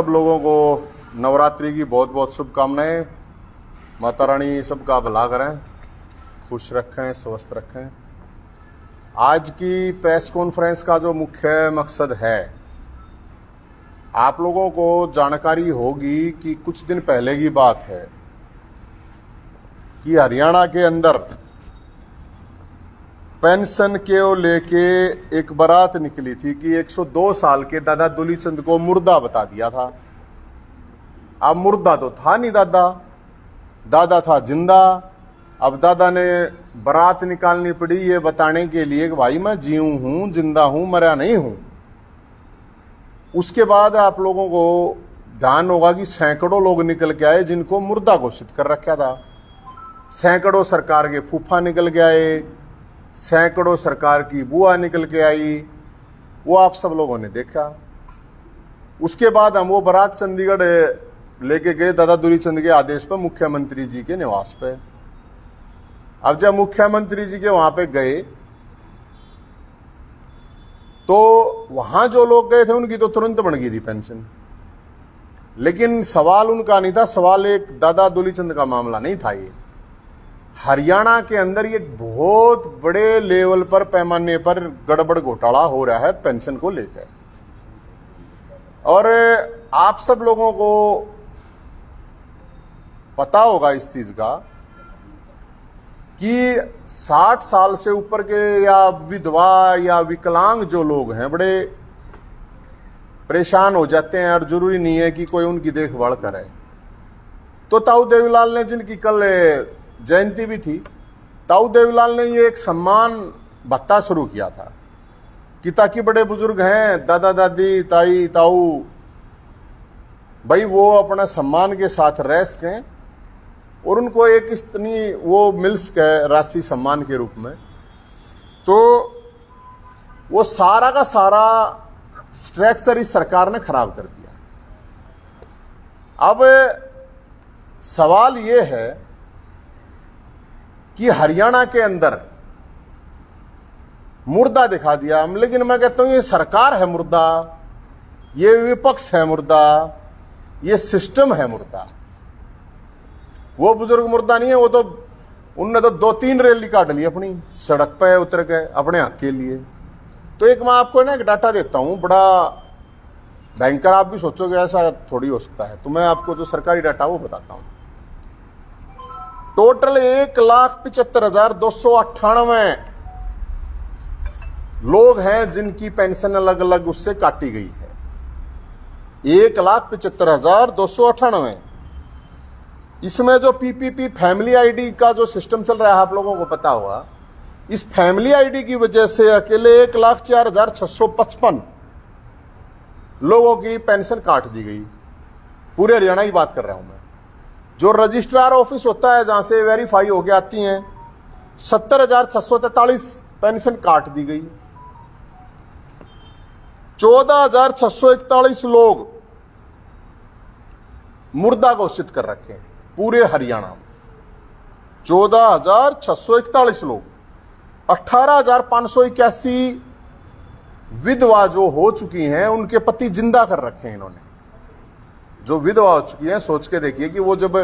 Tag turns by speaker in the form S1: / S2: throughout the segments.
S1: सब लोगों को नवरात्रि की बहुत बहुत शुभकामनाएं। माता रानी सबका भला करें, खुश रखें, स्वस्थ रखें। आज की प्रेस कॉन्फ्रेंस का जो मुख्य मकसद है, आप लोगों को जानकारी होगी कि कुछ दिन पहले की बात है कि हरियाणा के अंदर पेंशन के लेके एक बारात निकली थी कि 102 साल के दादा दुलीचंद को मुर्दा बता दिया था। अब मुर्दा तो था नहीं दादा था जिंदा। अब दादा ने बारात निकालनी पड़ी ये बताने के लिए कि भाई मैं जीऊं हूं, जिंदा हूं, मरा नहीं हूं। उसके बाद आप लोगों को ध्यान होगा कि सैकड़ों लोग निकल के आए जिनको मुर्दा घोषित कर रखा था। सैकड़ों सरकार के फूफा निकल के आए, सैकड़ों सरकार की बुआ निकल के आई। वो आप सब लोगों ने देखा। उसके बाद हम वो बारात चंडीगढ़ लेके गए दादा दुलीचंद के आदेश पर मुख्यमंत्री जी के निवास पे। अब जब मुख्यमंत्री जी के वहां पे गए तो वहां जो लोग गए थे उनकी तो तुरंत बन गई थी पेंशन। लेकिन सवाल उनका नहीं था, सवाल एक दादा दुलीचंद का मामला नहीं था। ये हरियाणा के अंदर ये बहुत बड़े लेवल पर, पैमाने पर गड़बड़ घोटाला हो रहा है पेंशन को लेकर। और आप सब लोगों को पता होगा इस चीज का कि 60 साल से ऊपर के या विधवा या विकलांग जो लोग हैं बड़े परेशान हो जाते हैं और जरूरी नहीं है कि कोई उनकी देखभाल करे। तो ताऊ देवीलाल ने, जिनकी कल जयंती भी थी, ताऊ देवीलाल ने ये एक सम्मान भत्ता शुरू किया था कि ताकि बड़े बुजुर्ग हैं, दादा दादी, ताई ताऊ, भाई वो अपना सम्मान के साथ रह सकें और उनको एक इतनी वो मिल सके राशि सम्मान के रूप में। तो वो सारा का सारा स्ट्रक्चर इस सरकार ने खराब कर दिया। अब सवाल ये है कि हरियाणा के अंदर मुर्दा दिखा दिया। लेकिन मैं कहता हूं ये सरकार है मुर्दा, ये विपक्ष है मुर्दा, ये सिस्टम है मुर्दा। वो बुजुर्ग मुर्दा नहीं है। वो तो उनने तो 2-3 रैली काट ली अपनी सड़क पे उतर के अपने हक के लिए। तो एक मैं आपको ना एक डाटा देता हूं, बड़ा भयंकर। आप भी सोचोगे ऐसा थोड़ी हो सकता है। तो मैं आपको जो सरकारी डाटा वो बताता हूं। टोटल 1,75,298 लोग हैं जिनकी पेंशन अलग अलग उससे काटी गई है। 1,75,298। इसमें जो पीपीपी फैमिली आईडी का जो सिस्टम चल रहा है, आप लोगों को पता होगा, इस फैमिली आईडी की वजह से अकेले 1,04,655 लोगों की पेंशन काट दी गई। पूरे हरियाणा की बात कर रहा हूं मैं। जो रजिस्ट्रार ऑफिस होता है जहां से वेरीफाई होके आती हैं, 70,643 पेंशन काट दी गई। 14,641 लोग मुर्दा घोषित कर रखे हैं पूरे हरियाणा में। 14,641 लोग। 18,581 विधवा जो हो चुकी हैं उनके पति जिंदा कर रखे हैं इन्होंने। जो विधवा हो चुकी हैं, सोच के देखिए कि वो जब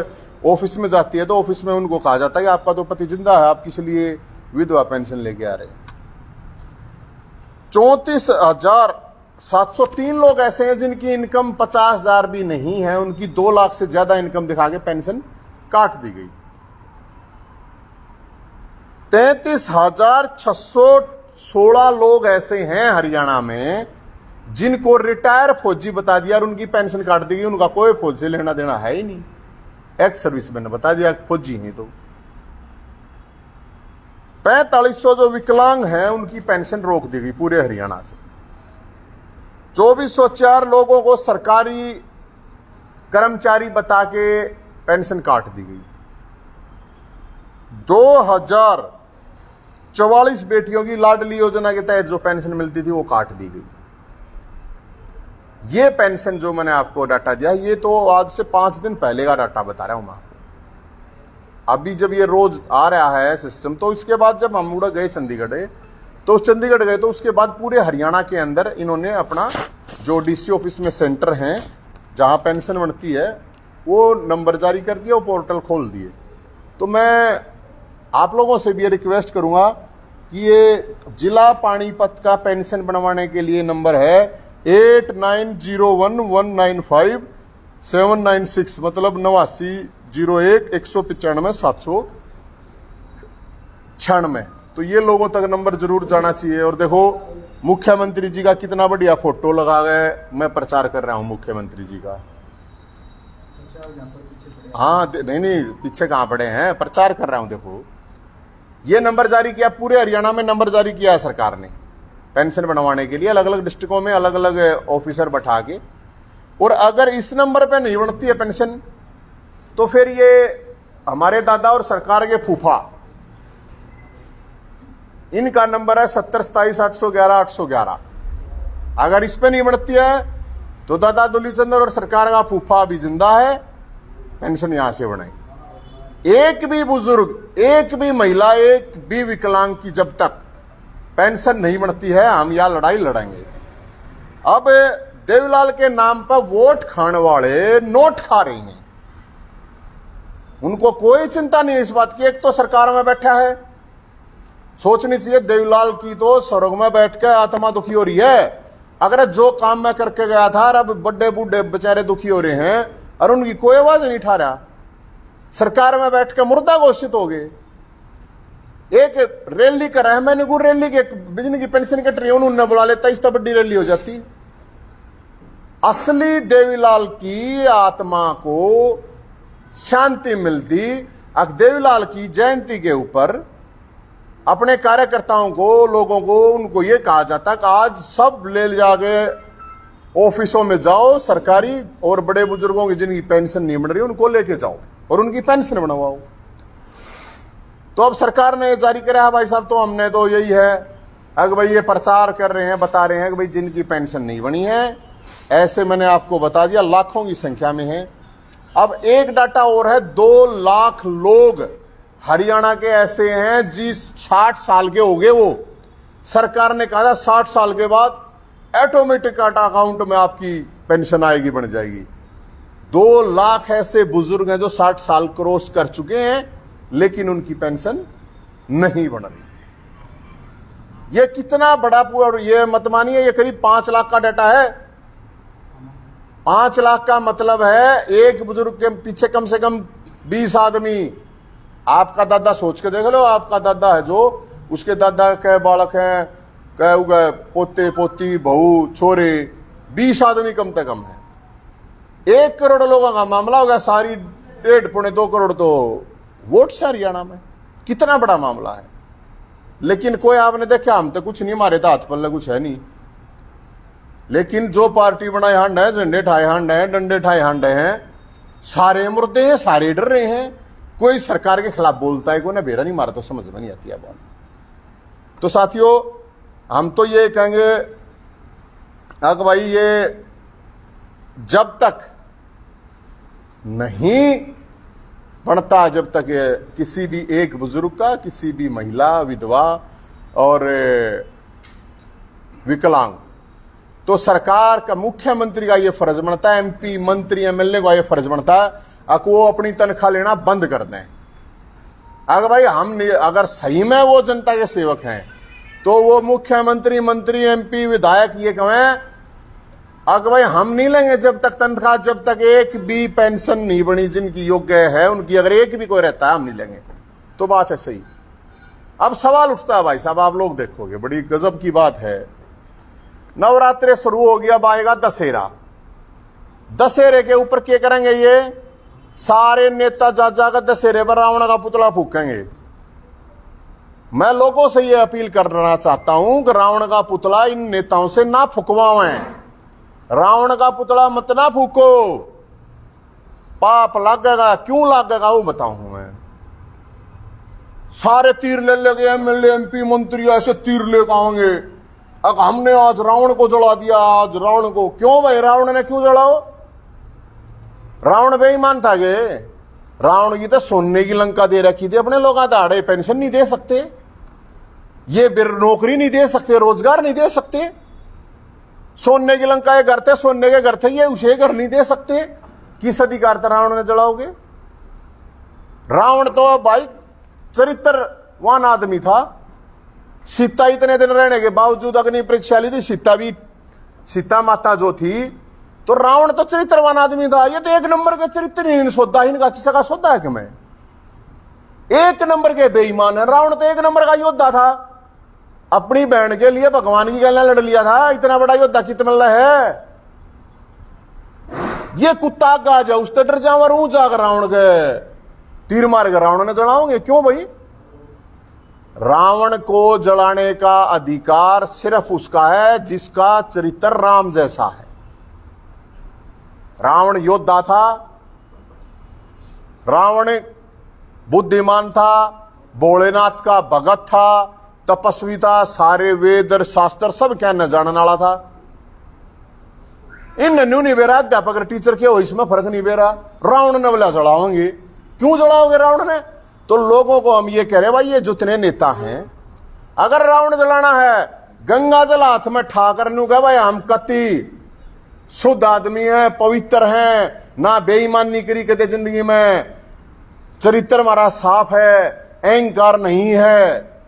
S1: ऑफिस में जाती है तो ऑफिस में उनको कहा जाता है कि आपका तो पति जिंदा है, आप किस लिए विधवा पेंशन लेके आ रहे हैं। 34,703 लोग ऐसे हैं जिनकी इनकम 50,000 भी नहीं है, उनकी 2 लाख से ज्यादा इनकम दिखा के पेंशन काट दी गई। 33,616 लोग ऐसे हैं हरियाणा में जिनको रिटायर फौजी बता दिया और उनकी पेंशन काट दी गई। उनका कोई फौज से लेना देना है ही नहीं, एक्स सर्विसमैन ने बता दिया फौजी हैं। तो 4500 जो विकलांग हैं उनकी पेंशन रोक दी गई पूरे हरियाणा से। 2404 लोगों को सरकारी कर्मचारी बता के पेंशन काट दी गई। 2044 बेटियों की लाडली योजना के तहत जो पेंशन मिलती थी वो काट दी गई। ये पेंशन जो मैंने आपको डाटा दिया, ये तो आज से 5 दिन पहले का डाटा बता रहा हूं मैं आपको। अभी जब ये रोज आ रहा है सिस्टम, तो इसके बाद जब हम उड़ गए चंडीगढ़, तो चंडीगढ़ गए तो उसके बाद पूरे हरियाणा के अंदर इन्होंने अपना जो डीसी ऑफिस में सेंटर हैं जहां पेंशन बनती है वो नंबर जारी कर दिया, वो पोर्टल खोल दिए। तो मैं आप लोगों से भी ये रिक्वेस्ट करूंगा कि ये जिला पानीपत का पेंशन बनवाने के लिए नंबर है 8901195796, मतलब 8901-195-796। तो ये लोगों तक नंबर जरूर जाना चाहिए। और देखो मुख्यमंत्री जी का कितना बढ़िया फोटो लगा गए, मैं प्रचार कर रहा हूं मुख्यमंत्री जी का। हाँ नहीं पीछे कहां पड़े हैं, प्रचार कर रहा हूं। देखो ये नंबर जारी किया, पूरे हरियाणा में नंबर जारी किया है सरकार ने पेंशन बनवाने के लिए, अलग अलग डिस्ट्रिक्टों में अलग अलग ऑफिसर बैठा के। और अगर इस नंबर पे नहीं बनती है पेंशन तो फिर ये हमारे दादा और सरकार के फूफा, इनका नंबर है 7027811811। अगर इस पे नहीं बनती है तो दादा दुलीचंद और सरकार का फूफा भी जिंदा है, पेंशन यहां से बनाई। एक भी बुजुर्ग, एक भी महिला, एक भी विकलांग की जब तक पेंशन नहीं बनती है हम यह लड़ाई लड़ेंगे। अब देवीलाल के नाम पर वोट खाने वाले नोट खा रही हैं, उनको कोई चिंता नहीं है इस बात की। एक तो सरकार में बैठा है, सोचनी चाहिए देवीलाल की तो स्वर्ग में बैठ के आत्मा दुखी हो रही है। अगर जो काम मैं करके गया था, अब बड़े बूढ़े बेचारे दुखी हो रहे हैं और उनकी कोई आवाज नहीं उठा रहा, सरकार में बैठ के मुर्दा घोषित हो गए। एक रैली कर रहा है, मैंने को रैली के बिजली की पेंशन कट रही है, उन्होंने बुला लेता, इस तो बड़ी रैली हो जाती। असली देवीलाल की आत्मा को शांति मिलती अगर देवीलाल की जयंती के ऊपर अपने कार्यकर्ताओं को, लोगों को, उनको यह कहा जाता कि आज सब ले जाके ऑफिसों में जाओ सरकारी, और बड़े बुजुर्गों की जिनकी पेंशन नहीं बन रही उनको लेके जाओ और उनकी पेंशन बनवाओ। तो अब सरकार ने जारी करा है भाई साहब, तो हमने तो यही है, अगर भाई ये प्रचार कर रहे हैं, बता रहे हैं कि भाई जिनकी पेंशन नहीं बनी है, ऐसे मैंने आपको बता दिया लाखों की संख्या में है। अब एक डाटा और है, 2 लाख लोग हरियाणा के ऐसे हैं जिस 60 साल के हो गए, वो सरकार ने कहा था 60 साल के बाद ऑटोमेटिक अकाउंट में आपकी पेंशन आएगी, बन जाएगी। 2 लाख ऐसे बुजुर्ग हैं जो 60 साल क्रॉस कर चुके हैं लेकिन उनकी पेंशन नहीं बन रही। ये कितना बड़ा पूरा, ये मत मानिए, ये करीब 5 लाख का डाटा है। 5 लाख का मतलब है एक बुजुर्ग के पीछे कम से कम 20 आदमी। आपका दादा सोच के देख लो, आपका दादा है जो, उसके दादा के बालक हैं, कह पोते पोती बहू छोरे, 20 आदमी कम से कम है। 1 करोड़ लोगों का मामला होगा, सारी 1.5-2 करोड़ तो वोट से हरियाणा में, कितना बड़ा मामला है। लेकिन कोई आपने देखा, हम तो कुछ नहीं, हमारे तो हाथ पल्ले कुछ है नहीं। लेकिन जो पार्टी बनाए हांड है, झंडे ठाए हांड है, डंडे ठाए हांड हैं, सारे मुर्दे हैं, सारे डर रहे हैं। कोई सरकार के खिलाफ बोलता है, कोई ना बेरा नहीं मारा, तो समझ में नहीं आती है बात। तो साथियों, हम तो ये कहेंगे अगर भाई ये जब तक नहीं बनता, जब तक किसी भी एक बुजुर्ग का, किसी भी महिला, विधवा और विकलांग, तो सरकार का, मुख्यमंत्री का ये फर्ज बनता है, MP मंत्री MLA का ये फर्ज बनता है कि वो अपनी तनख्वाह लेना बंद कर दें। अगर भाई हम, अगर सही में वो जनता के सेवक हैं तो वो मुख्यमंत्री, मंत्री, MP, विधायक ये कहें अगर भाई हम नहीं लेंगे जब तक तनख्वाह, जब तक एक भी पेंशन नहीं बनी जिनकी योग्य है उनकी, अगर एक भी कोई रहता है हम नहीं लेंगे, तो बात है सही। अब सवाल उठता है भाई साहब, आप लोग देखोगे बड़ी गजब की बात है, नवरात्रे शुरू हो गया, अब आएगा दशहरा। दशहरे के ऊपर क्या करेंगे, ये सारे नेता जा जाकर दशहरे पर रावण का पुतला फूकेंगे। मैं लोगों से ये अपील करना चाहता हूं कि रावण का पुतला इन नेताओं से ना फुकवाएं। रावण का पुतला मत ना फूको, पाप लगेगा। क्यों लगेगा वो बताऊं मैं। सारे तीर ले लेंगे, MLA MP मंत्री ऐसे तीर लेकर आएंगे, अब हमने आज रावण को जला दिया, आज रावण को। क्यों भाई, रावण ने क्यों जलाओ? रावण बेईमान था गे। रावण की तो सोने की लंका दे रखी थी, अपने लोग दाड़े पेंशन नहीं दे सकते, ये नौकरी नहीं दे सकते, रोजगार नहीं दे सकते। सोने की लंका के घर थे, सोने के घर थे, ये उसे घर नहीं दे सकते। किस अधिकार था रावण ने जलाओगे? रावण तो भाई चरित्रवान आदमी था। सीता इतने दिन रहने के बावजूद अग्नि परीक्षा ली थी। सीता माता जो थी, तो रावण तो चरित्रवान आदमी था। ये तो एक नंबर के चरित्रहीन सौदा ही इनका, किसी का सौदा है कि मैं? एक नंबर के बेईमान है। रावण तो एक नंबर का योद्धा था। अपनी बहन के लिए भगवान की गलना लड़ लिया था। इतना बड़ा योद्धा कितना है? ये कुत्ता गाज है, उससे डर जावर ऊ जाकर रावण के तीर मार कर रावण ने जलाओगे क्यों भाई? रावण को जलाने का अधिकार सिर्फ उसका है जिसका चरित्र राम जैसा है। रावण योद्धा था, रावण बुद्धिमान था, भोलेनाथ का भगत था, तपस्वी था, सारे वेद शास्त्र सब कहने जानने वाला था। इन नन्नू नहीं बेरा अध्यापक टीचर के हो, इसमें फर्क नहीं बेरा। रावण ने बोला जलाओगे, क्यों जलाओगे रावण ने? तो लोगों को हम ये कह रहे भाई, ये जितने नेता हैं, अगर रावण जलाना है, गंगा जल हाथ में ठाकर नू कह भाई हम कति शुद्ध आदमी है, पवित्र हैं, ना बेईमानी करी कदे जिंदगी में, चरित्र हमारा साफ है, अहंकार नहीं है,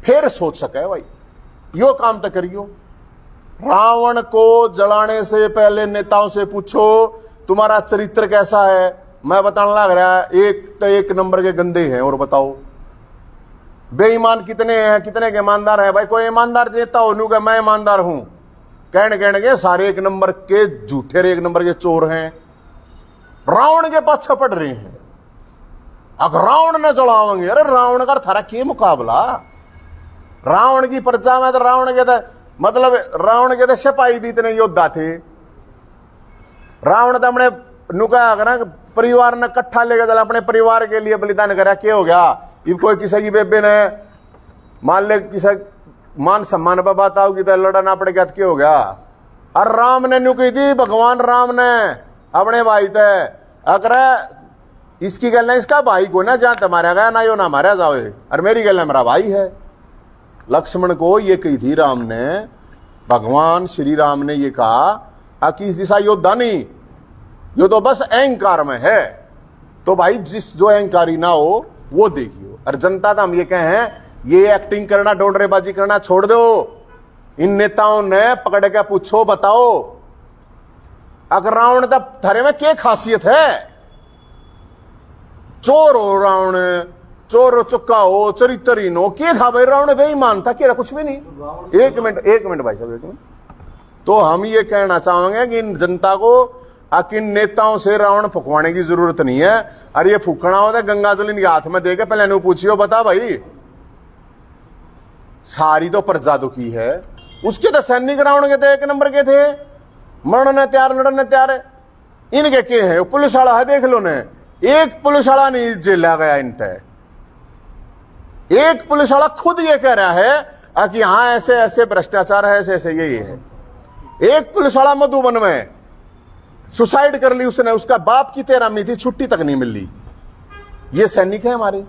S1: फिर सोच सके भाई यो काम तो करियो। रावण को जलाने से पहले नेताओं से पूछो तुम्हारा चरित्र कैसा है। मैं बताने लग रहा है, एक तो एक नंबर के गंदे हैं। और बताओ बेईमान कितने हैं, कितने के ईमानदार हैं? भाई कोई ईमानदार देता हो नू कि मैं ईमानदार हूं, कहने के सारे एक नंबर के झूठे, एक नंबर के चोर हैं। रावण के पाछे पड़ रहे हैं। अब रावण ने जलाओगे, अरे रावण का थारा के मुकाबला? रावण की प्रजा में तो रावण के तो मतलब रावण के तो सिपाही भी इतने योद्धा थे। रावण तो अपने नुका परिवार ने इकट्ठा लेकर चला, अपने परिवार के लिए बलिदान करा। क्या हो गया? ये कोई किसी की बेबे ने मान ले किसी मान सम्मान पर बात आओगी तो लड़ा ना पड़ गया तो क्या हो गया? और राम ने नुकी थी, भगवान राम ने अपने भाई थे, अगर इसकी गल है इसका भाई को ना जहां मारा गया ना यो ना मारा जाओ, और मेरी गल है मेरा भाई है। लक्ष्मण को ये कही थी राम ने, भगवान श्री राम ने ये कहा कि इस दिशा योद्धा नहीं, यो तो बस अहंकार में है। तो भाई जिस जो अहंकारी ना हो वो देखियो। और जनता तो हम ये कहें, ये एक्टिंग करना, डोडरेबाजी करना छोड़ दो। इन नेताओं ने पकड़ के पूछो, बताओ अगर रावण तब थारे में क्या खासियत है? चोर हो रावण, चोर चुक्का हो, चरित्रहीन हो, क्या था भाई रावण? बेईमान था क्या? कुछ भी नहीं। एक मिनट भाई साहब, एक मिनट। तो हम ये कहना चाहेंगे कि इन जनता को किन नेताओं से रावण फुकवाने की जरूरत नहीं है। अरे ये फूकना होता है गंगा जल इनके हाथ में देके पहले नहीं पूछियो, बता भाई सारी तो प्रजा दुखी है। उसके तो सैनिक रावण के थे, एक नंबर के थे, मरने तैयार, लड़ने तैयार। इनके के है? पुलिस वाला है, देख लो ने, एक पुलिस वाला नहीं जेला गया इनते। एक पुलिस वाला खुद ये कह रहा है कि हाँ ऐसे ऐसे भ्रष्टाचार है, ऐसे ऐसे यही है। एक पुलिस वाला मधुबन में सुसाइड कर ली उसने, उसका बाप की 13वीं थी, छुट्टी तक नहीं मिल ली। ये सैनिक है हमारे।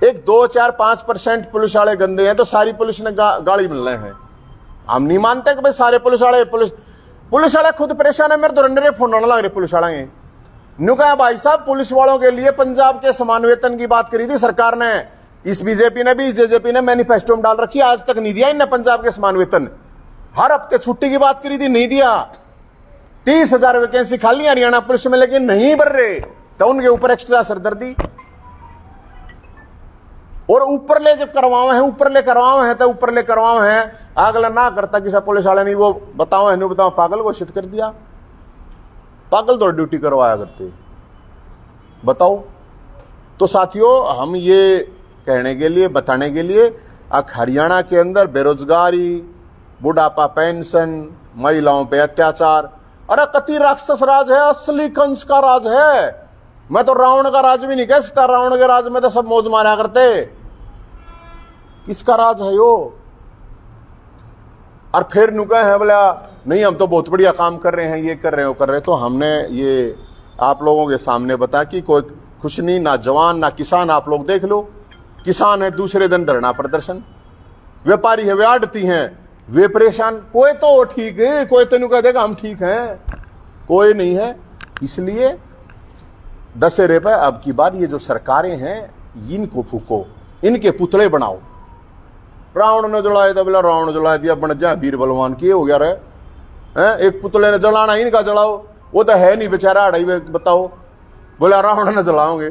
S1: एक 2-4-5% पुलिस वाले गंदे हैं तो सारी पुलिस ने गाड़ी मिल रहे हैं। हम नहीं मानते कि भाई सारे पुलिस वाले खुद परेशान है। मेरे तो रंडरे फोन लग रहे पुलिस वाले नुका। भाई साहब पुलिस वालों के लिए पंजाब के समान वेतन की बात करी थी सरकार ने, इस बीजेपी ने भी, इस जेजेपी ने मैनिफेस्टो में डाल रखी, आज तक नहीं दिया इनने पंजाब के समान वेतन। हर हफ्ते छुट्टी की बात करी थी, नहीं दिया। 30,000 वैकेंसी खाली हरियाणा पुलिस में, लेकिन नहीं भर रहे तो उनके ऊपर एक्स्ट्रा सरदर्दी। और ऊपर ले जब करवावे हैं, ऊपर ले करवावे हैं तो ऊपर ले करवावे हैं, अगला ना करता किसी पुलिस वाले नहीं, वो बताओ है बताओ पागल घोषित कर दिया। पागल तो ड्यूटी करवाया करते, बताओ। तो साथियों हम ये कहने के लिए, बताने के लिए, हरियाणा के अंदर बेरोजगारी, बुढ़ापा पेंशन, महिलाओं पे अत्याचार, अरे कति राक्षस राज है, असली कंस का राज है। मैं तो रावण का राज भी नहीं कह सकता, रावण के राज में तो सब मौज मारा करते। किसका राज है यो? और फिर नुका है बोला नहीं हम तो बहुत बढ़िया काम कर रहे हैं, ये कर रहे हैं, वो कर रहे हैं। तो हमने ये आप लोगों के सामने बताया कि कोई खुश नहीं, ना जवान ना किसान। आप लोग देख लो, किसान है दूसरे दिन धरना प्रदर्शन, व्यापारी है वे आड़ती हैं, वे परेशान, कोई तो ठीक है, कोई तेन कह देगा हम ठीक हैं, कोई नहीं है। इसलिए दशहरे पर अब की बार ये जो सरकारें हैं इनको फूको, इनके पुतले बनाओ। रावण ने जलाया था, बोला रावण जला दिया, बन जा वीर बलवान, की हो गया रे हैं? एक पुतले ने जलाना, इनका जलाओ, वो तो है नहीं बेचारा अड़ाई में, बताओ। बोला रावण ने जलाओगे,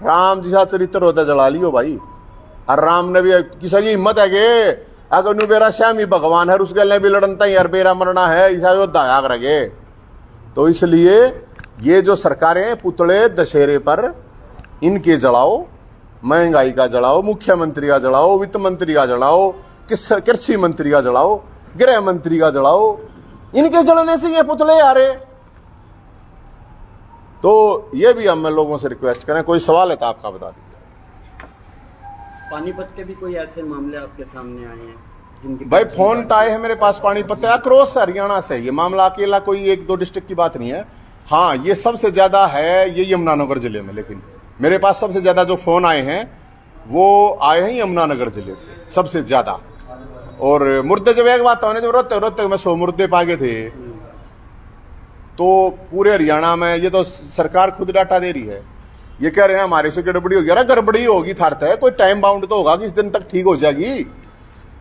S1: राम जी सा चरित्र होता जला लियो भाई। और राम ने भी किसी की हिम्मत है कि अगर नु बेरा श्याम ही भगवान है, उसके लिए भी लड़नता ही यार बेरा मरना है, ऐसा योद्धा आग रगे। तो इसलिए ये जो सरकारें पुतले दशहरे पर इनके जलाओ, महंगाई का जलाओ, मुख्यमंत्री का जलाओ, वित्त मंत्री का जलाओ, कृषि मंत्री का जलाओ, गृह मंत्री का जलाओ, इनके जलने से ये पुतले आ रहे। तो ये भी हम लोगों से रिक्वेस्ट करें, कोई सवाल है तो आपका बता दीजिए।
S2: पानीपत के भी कोई ऐसे मामले आपके सामने आए हैं जिनकी
S1: भाई फोन तो आए हैं मेरे पास पानीपत अक्रॉस हरियाणा से, ये मामला अकेला कोई एक दो डिस्ट्रिक्ट की बात नहीं है। हाँ, ये सबसे ज्यादा है ये यमुनानगर जिले में, लेकिन मेरे पास सबसे ज्यादा जो फोन आए हैं वो आए हैं यमुनानगर जिले से सबसे ज्यादा। और मुर्दे जब एक बात होने जब रोते रोते में 100 मुर्दे पागे थे, तो पूरे हरियाणा में ये तो सरकार खुद डाटा दे रही है, ये कह रहे हैं हमारे से गड़बड़ी होगी। अरे गड़बड़ी होगी थारता है, कोई टाइम बाउंड तो होगा कि इस दिन तक ठीक हो जाएगी।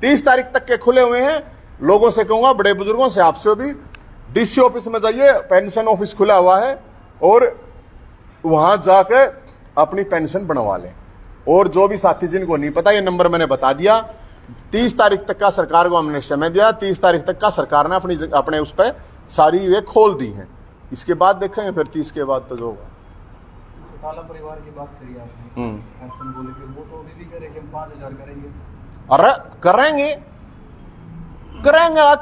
S1: 30 तारीख तक के खुले हुए हैं। लोगों से कहूंगा, बड़े बुजुर्गों से, आपसे भी, डीसी ऑफिस में जाइए, पेंशन ऑफिस खुला हुआ है, और वहां जाके अपनी पेंशन बनवा लें। और जो भी साथी जिनको नहीं पता, ये नंबर मैंने बता दिया। 30 तारीख तक का सरकार को हमने समय दिया, 30 तारीख तक का सरकार ने अपने उस पर सारी वे खोल दी हैं। इसके बाद देखेंगे फिर 30 के बाद तो जो होगा।
S3: काला परिवार की बात करी आपने, पेंशन को लेकर, वो तो अभी भी कह रहे कि हम 5,000 करेंगे।
S1: अरे करेंगे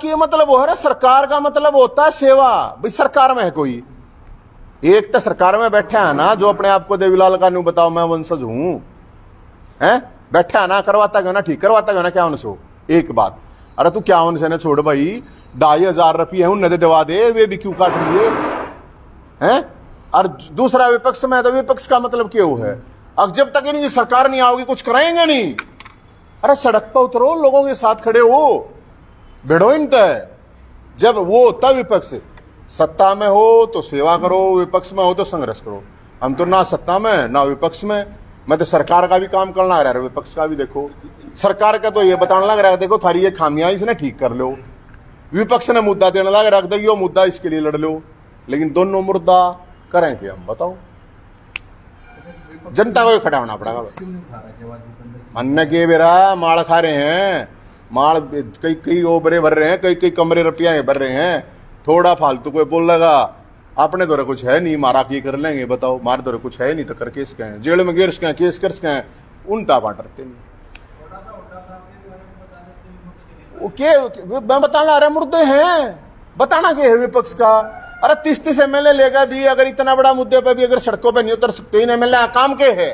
S1: कि मतलब वो है, सरकार का मतलब होता है सेवा। भाई सरकार में है कोई एक तो सरकार में बैठा है ना, जो अपने आप को देवीलाल का न्यू बताओ मैं वंशज हूं, है बैठा है ना, करवाता क्यों ना, ठीक करवाता क्यों ना, क्या उनसे एक बात। अरे तू क्या उनसे ना छोड़ भाई, 2,500 रुपये है उन्हें दिवा दे, वे भी क्यों काट लिए हैं। और दूसरा विपक्ष में, तो विपक्ष का मतलब क्यों है, अब जब तक इनकी सरकार नहीं आओगी कुछ कराएंगे नहीं। अरे सड़क पर उतरो, लोगों के साथ खड़े हो, भिड़ो इन तय। जब वो होता विपक्ष, सत्ता में हो तो सेवा करो, विपक्ष में हो तो संघर्ष करो। हम तो ना सत्ता में ना विपक्ष में। मैं तो सरकार का भी काम करना आ रहा है, विपक्ष का भी। देखो सरकार का तो ये बताने लग रहा है, देखो थारी ये खामियां इसने ठीक कर लो। विपक्ष ने मुद्दा देने लग रहा है, यो मुद्दा इसके लिए लड़ लो। लेकिन दोनों मुद्दा करें क्या हम, बताओ। जनता को खड़ा होना पड़ेगा। अन्य के बेरा माल खा रहे हैं, माल कई ओबरे भर रहे हैं, कई कमरे रुपया भर रहे हैं। थोड़ा फालतू कोई बोल लगा, अपने दौरे कुछ है नहीं, मारा की कर लेंगे, बताओ। मारे दौरे कुछ है नहीं तो कर केस कहें, जेल में गिर सकें, केस कर सकें, उनता बांटते नहीं। मैं बताना आ रहा, मुर्दे हैं, बताना क्या है विपक्ष का। अरे 30 एमएलए लेगा भी, अगर इतना बड़ा मुद्दे पे भी अगर सड़कों पे नहीं उतर सकते, इन एमएलए काम के है।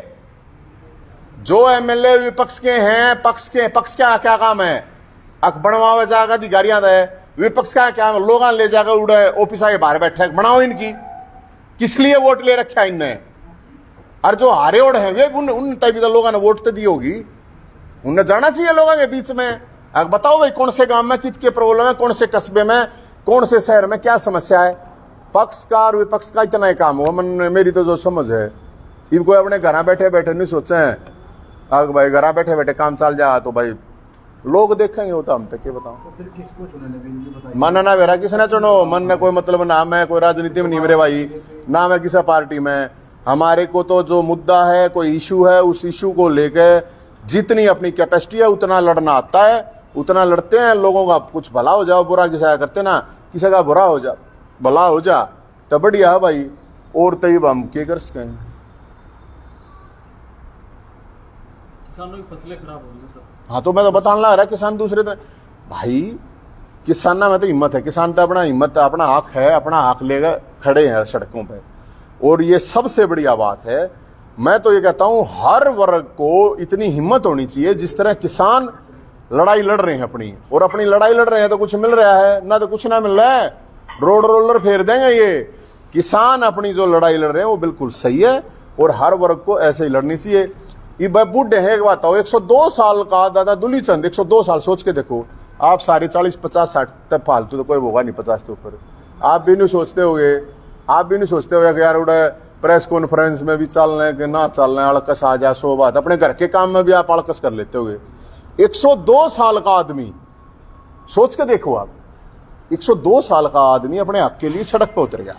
S1: जो एमएलए विपक्ष के हैं, पक्ष का क्या काम है, बनवावे जाएगा अधिकारियां है। विपक्ष का क्या लोग ले जाकर उड़े ऑफिस आगे बाहर बैठे, बनाओ इनकी, किस लिए वोट ले रखा इनने। और जो हारे ओढ़ है वे उन तभी तो लोगों ने वोट तो दी होगी, उन्हें जाना चाहिए लोगों के बीच में। अब बताओ भाई, कौन से गांव में कितने प्रॉब्लम है, कौन से कस्बे में, कौन से शहर में क्या समस्या है। पक्ष का और विपक्ष का इतना ही काम हुआ। मेरी तो जो समझ है, इब कोई अपने घर बैठे बैठे नहीं सोचे हैं अगर भाई घर बैठे बैठे काम चल जाए तो भाई लोग देखेंगे, वो तो हम तक बताओ।
S3: तो फिर किसको चुने,
S1: मन ना मेरा किसने चुनो, मन में कोई मतलब ना, मैं कोई राजनीति में नहीं मेरे भाई, ना मैं किसी पार्टी में। हमारे को तो जो मुद्दा है, कोई इशू है, उस इशू को लेकर जितनी अपनी कैपेसिटी है उतना लड़ना आता है, उतना लड़ते हैं। लोगों का कुछ भला हो जाओ, बुरा किसी करते ना, किसी का बुरा हो जा, भला हो जा तो बढ़िया है भाई। और तब हम क्या कर सकें।
S3: किसानों की फसलें खराब हो रही है सर।
S1: हाँ तो मैं तो बताने लग रहा, किसान दूसरे दिन भाई, किसाना में तो हिम्मत है, किसान तो अपना हिम्मत, अपना हक है, अपना हक लेकर खड़े हैं सड़कों पे। और ये सबसे बढ़िया बात है। मैं तो ये कहता हूं, हर वर्ग को इतनी हिम्मत होनी चाहिए, जिस तरह किसान लड़ाई लड़ रहे हैं अपनी, और अपनी लड़ाई लड़ रहे हैं तो कुछ मिल रहा है ना, तो कुछ ना मिल रहा है, रोड रोलर फेर देंगे। ये किसान अपनी जो लड़ाई लड़ रहे हैं वो बिल्कुल सही है, और हर वर्ग को ऐसे ही लड़नी चाहिए। ये बुढ़े है, एक बात हो, 102 साल का दादा दुली चंद, 102 साल सोच के देखो, आप सारे 40 50 60 तक फालतू तो कोई होगा नहीं 50 के ऊपर। आप भी नहीं सोचते होगे, आप भी नहीं सोचते होगे कि यार उड़ा प्रेस कॉन्फ्रेंस में भी चलना है कि ना चलना है, अड़कस आ जाए सो बात। अपने घर के काम में भी आप अड़कस कर लेते होगे। 102 साल का आदमी, सोच के देखो आप, 102 साल का आदमी अपने हक के लिए सड़क पर उतर गया।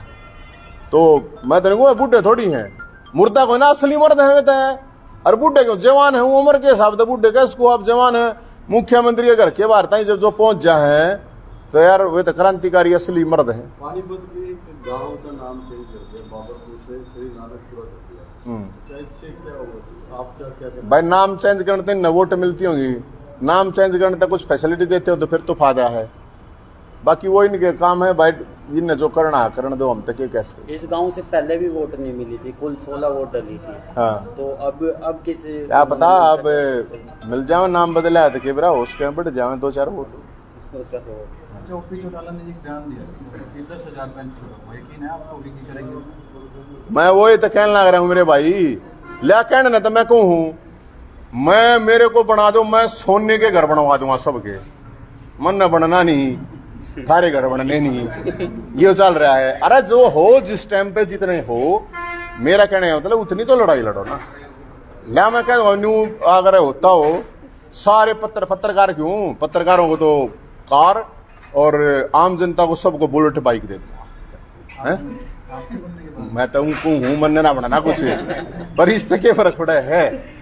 S1: तो मैं तो नहीं, बूढ़े थोड़ी हैं, मुर्दा को ना असली मर्द है तो, और बूढ़े क्यों, जवान है उम्र के हिसाब से बूढ़े कैसको आप जवान है। मुख्यमंत्री के घर के बाहर तक जब जो पहुंच जाए तो यार वे तो क्रांतिकारी असली मर्द हैं।
S4: पानीपत के गांव का नाम चेंज कर दिया, बाबरपुर से श्री नानकपुरा कर दिया, क्या इससे क्या होगा? आप क्या क्या
S1: भाई नाम चेंज करते न वोट मिलती होंगी, नाम चेंज करने तक कुछ फैसिलिटी देते हो तो फिर तो फायदा है, बाकी वो इनके काम है भाई, इनने जो करना है करने दो, हम तक ये कैसे।
S2: इस गांव से पहले भी वोट नहीं मिली थी, कुल 16 वोट डली थी।
S1: हाँ
S2: तो अब किस
S1: क्या पता, अब मिल जाओ नाम बदला है तो केबरा उसके बढ़ जाए 2-4 वोट।
S3: अच्छा, ओपी चौटाला ने एक बयान दिया कि 10,000 पेंशन होगा, यकीन है आपको भी की करेंगे?
S1: मैं वही तो कहने लग रहा हूँ मेरे भाई, लिया कहने ना तो मैं कहूँ, मैं मेरे को बना दो, मैं सोने के घर बनवा दूंगा सबके, मन न बनना नहीं, थारे घर बनने नहीं, ये चल रहा है। अरे जो हो जिस टाइम पे जितने हो, मेरा कहने का मतलब उतनी तो लड़ाई लड़ो ना। लिया मैं कह अगर होता हो सारे पत्रकार क्यों, पत्रकारों को तो कार और आम जनता को सबको बुलेट बाइक दे दूंगा है। मैं तो उनको हूं मन ना बनाना कुछ, पर इस तक फर्क पड़ा है।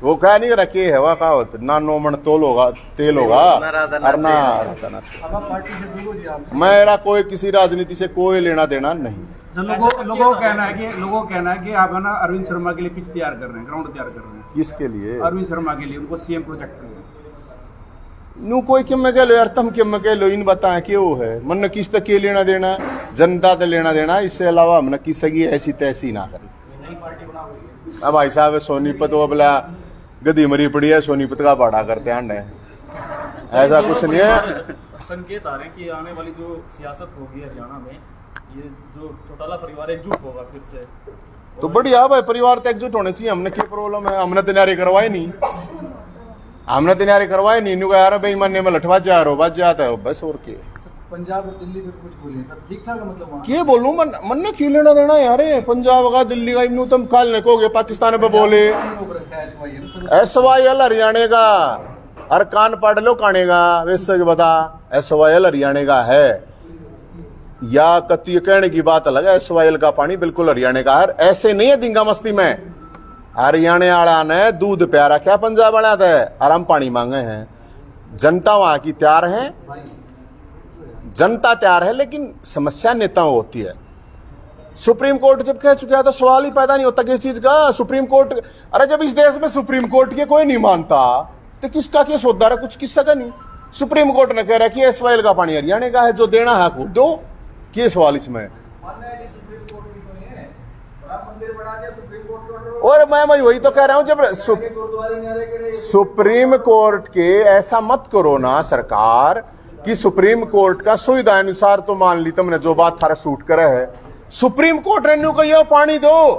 S1: वो क्या नहीं रखे है वह का ना 9 मन तोल होगा तेल होगा और ना।
S3: अब आप पार्टी से दूर हो जी आपसे?
S1: मेरा कोई किसी राजनीति से कोई लेना देना नहीं।
S5: जो लोगों को कहना है कि आप है ना अरविंद शर्मा के लिए पिच तैयार कर रहे हैं, ग्राउंड तैयार कर रहे हैं।
S1: किसके लिए?
S5: अरविंद शर्मा के लिए, उनको सीएम प्रोजेक्ट कर रहे हैं।
S1: नू कोई किम में कह लो यार, तुम किम में कह लो, इन बताएं कि वो है मन न किस तक के लेना देना, जनता से लेना देना, इससे अलावा हम किसी की ऐसी तैसी ना करें।
S3: नई पार्टी बनाओगे?
S1: अब भाई साहब सोनीपत वो बोला गदी मरी पड़ी है, सोनीपत का बाड़ा करते हैं, ऐसा कुछ नहीं है।
S6: संकेत आ रहे हैं कि आने वाली जो सियासत होगी हरियाणा में, ये जो चौटाला परिवार एकजुट होगा फिर से।
S1: तो बढ़िया भाई, परिवार तो एकजुट होने चाहिए, हमने क्या प्रॉब्लम है, हमने तैयारी करवाई नहीं, हमने तैयारी करवाई नहीं। नु यार भाई मन में लठवा जा रहा हो, बात जाता है बस, और क्या।
S3: पंजाब और दिल्ली में कुछ बोलिए सब ठीक ठाक है, मतलब वहाँ
S1: क्या बोलूं मन ने क्यों लेना देना यार, पंजाब का दिल्ली का इन्नू तुम काल ने कहोगे पाकिस्तान पे बोले SYL हरियाणा का, और कान पाड़ लो काने का, वैसे बता SYL हरियाणा का है या कति कहने की बात अलग है। SYL का पानी बिल्कुल हरियाणा का है, ऐसे नहीं है दिंगा मस्ती में। हरियाणा वाला ने दूध प्यारा क्या पंजाब वाला था, और हम पानी मांगे हैं। जनता वहां की तैयार है, जनता तैयार है, लेकिन समस्या नेताओं होती है। सुप्रीम कोर्ट जब कह चुका है तो सवाल ही पैदा नहीं होता किस चीज का। सुप्रीम कोर्ट, अरे जब इस देश में सुप्रीम कोर्ट के कोई नहीं मानता तो किसका क्या सौदा है, कुछ किसका का नहीं। सुप्रीम कोर्ट ने कह रहा है कि SYL का पानी हरियाणा का है, जो देना है आपको दो, क्या सवाल इसमें। और मैं वही तो कह रहा हूं, जब सुप्रीम कोर्ट के ऐसा मत करो ना सरकार कि सुप्रीम कोर्ट का सुविधा अनुसार तो मान ली तुमने जो बात थारा सूट करे है। सुप्रीम कोर्ट रेन्यू को ये पानी दो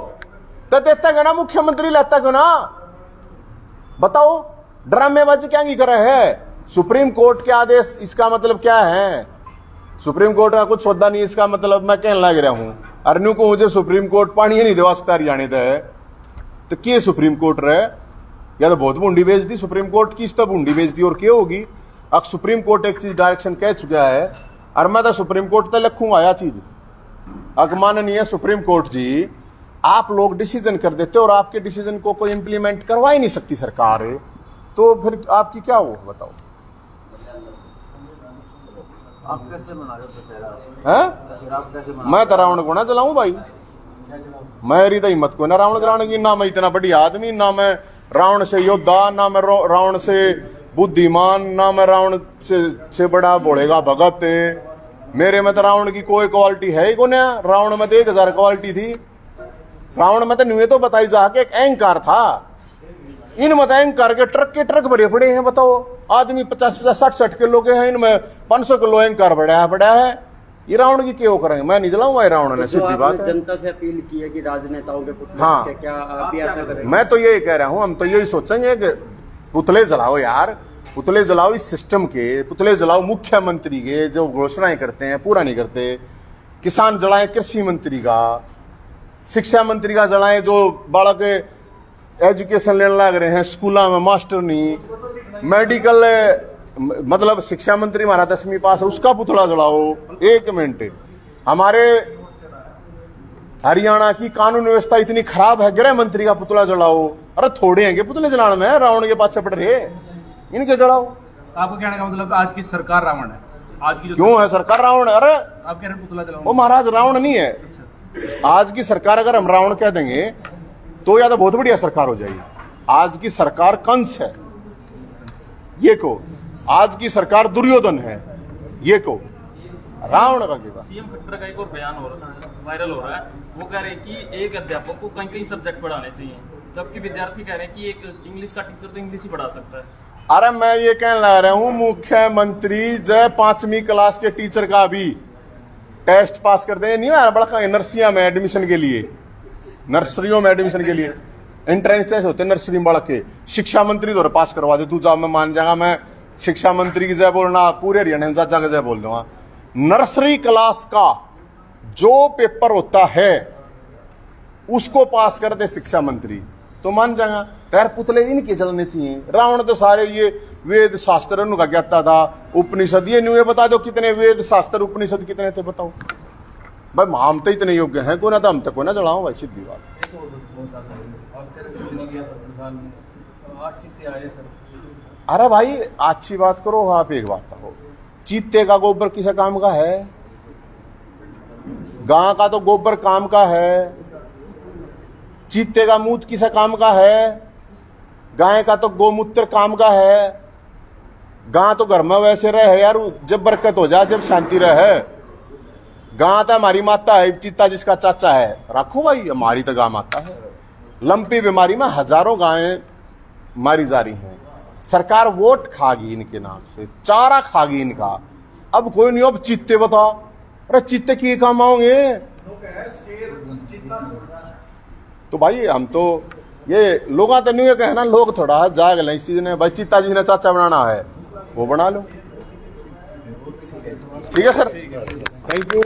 S1: तो देता क्यों ना, मुख्यमंत्री लेता क्यों ना, बताओ ड्रामेबाजी क्या नहीं करे है। सुप्रीम कोर्ट के आदेश, इसका मतलब क्या है, सुप्रीम कोर्ट का कुछ सौदा नहीं, इसका मतलब मैं कहने लग रहा हूं अरनू को मुझे सुप्रीम कोर्ट पानी ही नहीं दे वास्ता हरियाणा दे तो क्या सुप्रीम कोर्ट रहे या तो बहुत बूंदी बेच दी सुप्रीम कोर्ट की, इस तब बूंदी बेच दी और क्या होगी। अब सुप्रीम कोर्ट एक चीज डायरेक्शन कह चुका है, और मैं तो सुप्रीम कोर्ट तक लखूंगा यह चीज। अगमाननीय सुप्रीम कोर्ट जी, आप लोग डिसीजन कर देते और आपके डिसीजन को कोई इंप्लीमेंट करवा ही नहीं सकती सरकार, तो फिर आपकी क्या हो बताओ।
S3: आप कैसे मना रहे हो दशहरा?
S1: मैं तो रावण को ना जलाऊं भाई, मेरी तो हिम्मत को ना रावण जलाने की, ना मैं इतना बड़ी आदमी, ना मैं रावण से योद्धा, ना मैं रावण से बुद्धिमान, ना मैं रावण से बड़ा बोलेगा भगत। मेरे में तो रावण की कोई क्वालिटी है ही को ना। रावण में तो 1000 क्वालिटी थी। रावण में तो नुए तो बताई जाके एक अहंकार था, इन मत अहंकार के ट्रक भरे पड़े हैं। बताओ आदमी 50-50 60-60 किलो के हैं, इनमें 500 किलो अहंकार बढ़ाया है। ये रावण की क्यों करेंगे, मैं नहीं जलाऊंगा रावण ने, सीधी बात है।
S2: जनता से अपील की है कि राजनेताओं के पुतले,
S1: हाँ,
S2: क्या आप भी ऐसा करेंगे?
S1: मैं तो यही कह रहा हूं, हम तो यही सोचेंगे कि पुतले जलाओ यार, पुतले जलाओ इस सिस्टम के, पुतले जलाओ मुख्यमंत्री के जो घोषणाएं करते हैं पूरा नहीं करते, किसान जलाए कृषि मंत्री का, शिक्षा मंत्री का जलाए जो बालक एजुकेशन लेने लग रहे हैं स्कूलों में मास्टर नहीं, मेडिकल मतलब शिक्षा मंत्री हमारा 10वीं पास है उसका पुतला जलाओ। एक मिनट, हमारे हरियाणा की कानून व्यवस्था इतनी खराब है, गृह मंत्री का पुतला जलाओ। अरे थोड़े हैं पुतले जलाने में, रावण के पास पड़ रहे, इनके जलाओ।
S5: आपको कहने का मतलब आज की सरकार रावण है, आज की जो
S1: क्यों है सरकार रावण? अरे
S5: आप कह रहे हैं पुतला जलाओ,
S1: वो महाराज रावण नहीं है। आज की सरकार अगर हम रावण कह देंगे तो या तो बहुत बढ़िया सरकार हो जाएगी। आज की सरकार कंस है ये को, आज की सरकार दुर्योधन है ये को, रावण का क्या?
S6: सीएम खट्टर का एक और बयान हो रहा है, वायरल हो रहा है। वो कह रहे हैं कि एक अध्यापक को कई कई सब्जेक्ट पढ़ाने चाहिए, जबकि विद्यार्थी कह रहे हैं कि एक इंग्लिश का टीचर तो इंग्लिश ही पढ़ा सकता है।
S1: अरे मैं ये कहने लगा रहा हूं, मुख्यमंत्री जय 5वीं क्लास के टीचर का भी टेस्ट पास कर दे, नहीं है बड़ा नर्सरियों में एडमिशन के लिए, नर्सरियों में एडमिशन के लिए एंट्रेंस टेस्ट होते हैं नर्सरी में बड़ा के, शिक्षा मंत्री तो पास करवा दे। तू जा, मैं मान जाऊंगा, मैं शिक्षा मंत्री की जय बोलना पूरे हरियाणा जाकर जय बोल दूंगा। नर्सरी क्लास का जो पेपर होता है उसको पास कर दे शिक्षा मंत्री तो मान जाएगा। खैर पुतले इनके चलने चाहिए। रावण तो सारे ये वेद शास्त्र उनका ज्ञाता था, उपनिषद ये न्यू बता दो कितने वेद शास्त्र उपनिषद कितने थे बताओ भाई। हम तो इतने योग्य हैं कोई ना, तो हम तक कोई ना जलाओ भाई, सीधी बात।
S3: एक और बहुत आता है, अब तेरे कुछ नहीं किया 17 साल में, तो 8 चित्ते आए सर।
S1: अरे भाई अच्छी बात करो, आप एक बात कहो, चीते का गोबर किस काम का है? गां का तो गोबर काम का है, चीते का मूत किस काम का है? गाय का तो गोमूत्र काम का है। गां तो घर में वैसे रहे यार, जब बरकत हो जाए, जब शांति रहे। गां तो हमारी माता है, चीता जिसका चाचा है, रखो भाई, हमारी तो गां माता है। लंपी बीमारी में हजारों गायें मारी जा रही हैं। सरकार वोट खागी इनके नाम से, चारा खागी इनका। अब कोई नहीं, अब चीते बता, अरे चीते की काम आओगे? तो भाई हम तो ये लोग तो नहीं कहना, लोग थोड़ा जाग लें इस चीज ने, भाई चीता जी ने चाचा बनाना है वो बना लो। ठीक है सर, थैंक यू।